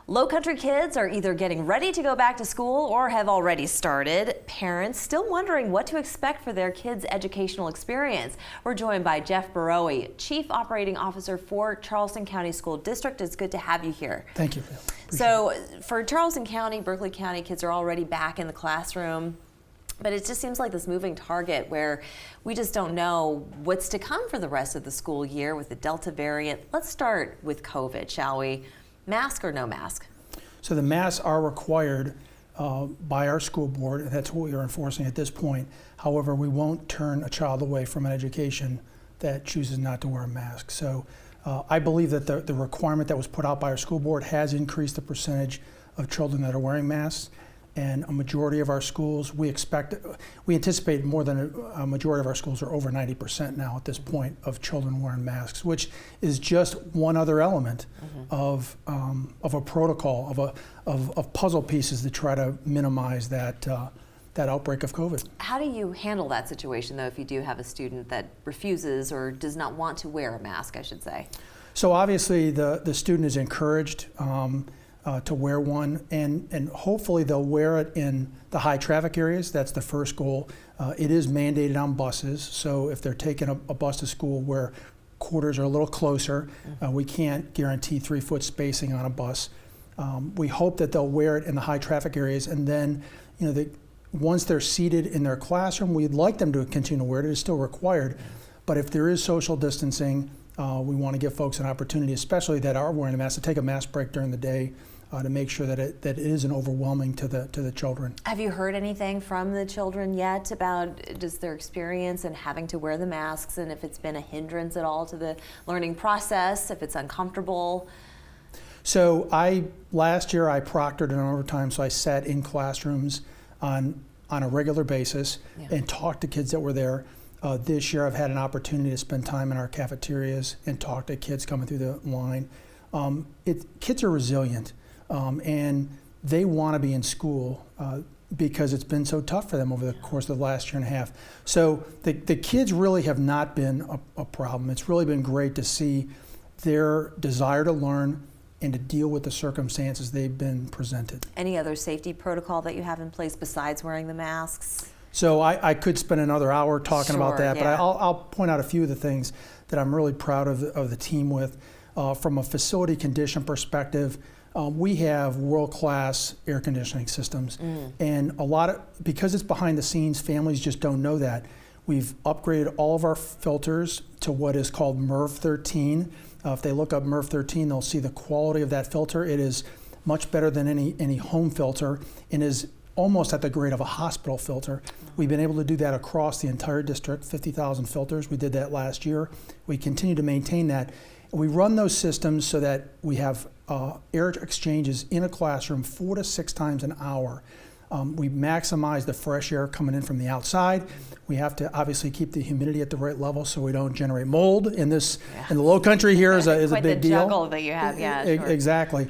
Lowcountry kids are either getting ready to go back to school or have already started. Parents still wondering what to expect for their kids' educational experience. We're joined by Jeff Borowy, Chief Operating Officer for Charleston County School District. It's good to have you here. Thank you. So for Charleston County, Berkeley County, kids are already back in the classroom. But it just seems like this moving target where we just don't know what's to come for the rest of the school year with the Delta variant. Let's start with COVID, shall we? Mask or no mask? So the masks are required by our school board, and that's what we are enforcing at this point. However, we won't turn a child away from an education that chooses not to wear a mask. So I believe that the requirement that was put out by our school board has increased the percentage of children that are wearing masks. And a majority of our schools, we anticipate more than a majority of our schools are over 90% now at this point of children wearing masks, which is just one other element of a protocol, of puzzle pieces to try to minimize that outbreak of COVID. How do you handle that situation, though, if you do have a student that refuses or does not want to wear a mask, I should say? So obviously the student is encouraged to wear one, and hopefully they'll wear it in the high traffic areas. That's the first goal. It is mandated on buses, so if they're taking a bus to school where quarters are a little closer, we can't guarantee 3-foot spacing on a bus. We hope that they'll wear it in the high traffic areas, and then once they're seated in their classroom, we'd like them to continue to wear it. It is still required, but if there is social distancing, we want to give folks an opportunity, especially that are wearing a mask, to take a mask break during the day to make sure that it isn't overwhelming to the children. Have you heard anything from the children yet about just their experience and having to wear the masks, and if it's been a hindrance at all to the learning process, if it's uncomfortable? So last year I proctored a number of times, so I sat in classrooms on a regular basis and talked to kids that were there. This year I've had an opportunity to spend time in our cafeterias and talk to kids coming through the line. Kids are resilient and they want to be in school because it's been so tough for them over the course of the last year and a half. So the kids really have not been a problem. It's really been great to see their desire to learn and to deal with the circumstances they've been presented. Any other safety protocol that you have in place besides wearing the masks? So I could spend another hour talking about that, but I'll point out a few of the things that I'm really proud of the team with. From a facility condition perspective, we have world-class air conditioning systems, and because it's behind the scenes, families just don't know that. We've upgraded all of our filters to what is called MERV 13. If they look up MERV 13, they'll see the quality of that filter. It is much better than any home filter, and is almost at the grade of a hospital filter. We've been able to do that across the entire district, 50,000 filters. We did that last year. We continue to maintain that. We run those systems so that we have air exchanges in a classroom 4 to 6 times an hour. We maximize the fresh air coming in from the outside. We have to obviously keep the humidity at the right level so we don't generate mold in the Lowcountry here is a big deal. Quite the juggle that you have, sure. Exactly.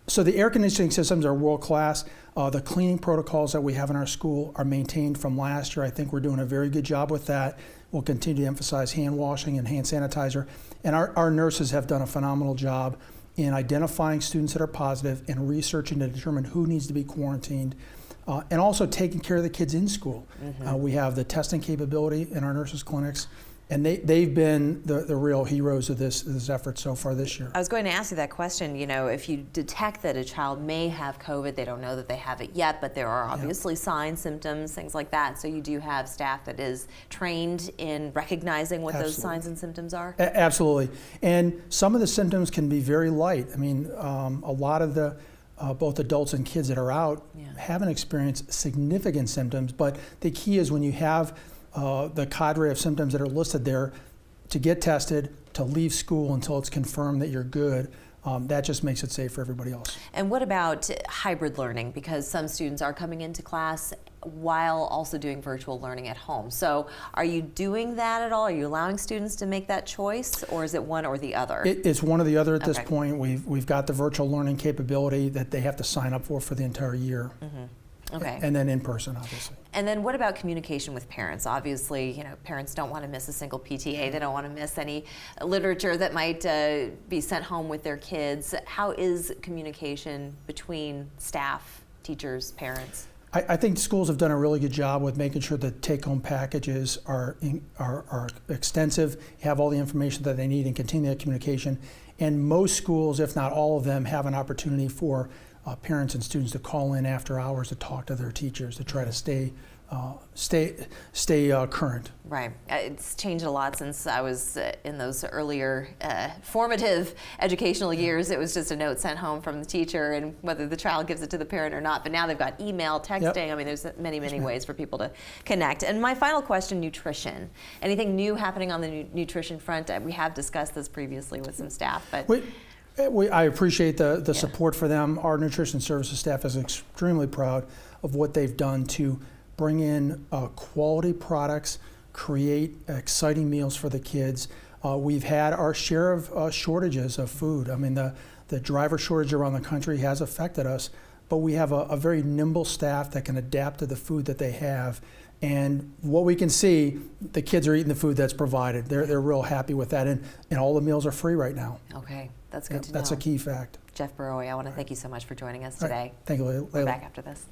So the air conditioning systems are world class. The cleaning protocols that we have in our school are maintained from last year. I think we're doing a very good job with that. We'll continue to emphasize hand washing and hand sanitizer. And our nurses have done a phenomenal job in identifying students that are positive and researching to determine who needs to be quarantined. And also taking care of the kids in school. We have the testing capability in our nurses' clinics, and they've been the real heroes of this effort so far this year. I was going to ask you that question. You know, if you detect that a child may have COVID, they don't know that they have it yet, but there are obviously signs, symptoms, things like that. So you do have staff that is trained in recognizing what those signs and symptoms are? Absolutely. And some of the symptoms can be very light. I mean, a lot of the both adults and kids that are out haven't experienced significant symptoms, but the key is when you have the cadre of symptoms that are listed there, to get tested, to leave school until it's confirmed that you're good. That just makes it safe for everybody else. And what about hybrid learning? Because some students are coming into class while also doing virtual learning at home. So are you doing that at all? Are you allowing students to make that choice, or is it one or the other? It's one or the other at this point. We've got the virtual learning capability that they have to sign up for the entire year. Okay. And then in person, obviously. And then what about communication with parents? Obviously, you know, parents don't want to miss a single PTA. They don't want to miss any literature that might be sent home with their kids. How is communication between staff, teachers, parents? I think schools have done a really good job with making sure that take-home packages are extensive, have all the information that they need, and continue that communication. And most schools, if not all of them, have an opportunity for parents and students to call in after hours to talk to their teachers to try to stay current. Right. It's changed a lot since I was in those earlier formative educational years. It was just a note sent home from the teacher, and whether the child gives it to the parent or not. But now they've got email, texting. Yep. I mean, there's many ways for people to connect. And my final question, nutrition. Anything new happening on the nutrition front? We have discussed this previously with some staff, but... I appreciate the support for them. Our nutrition services staff is extremely proud of what they've done to bring in quality products, create exciting meals for the kids. We've had our share of shortages of food. I mean, the driver shortage around the country has affected us, but we have a very nimble staff that can adapt to the food that they have. And what we can see, the kids are eating the food that's provided. They're real happy with that, and all the meals are free right now. Okay, that's good to know. That's a key fact. Jeff Borowy, I want to thank you so much for joining us today. Thank you, Layla. We're back after this.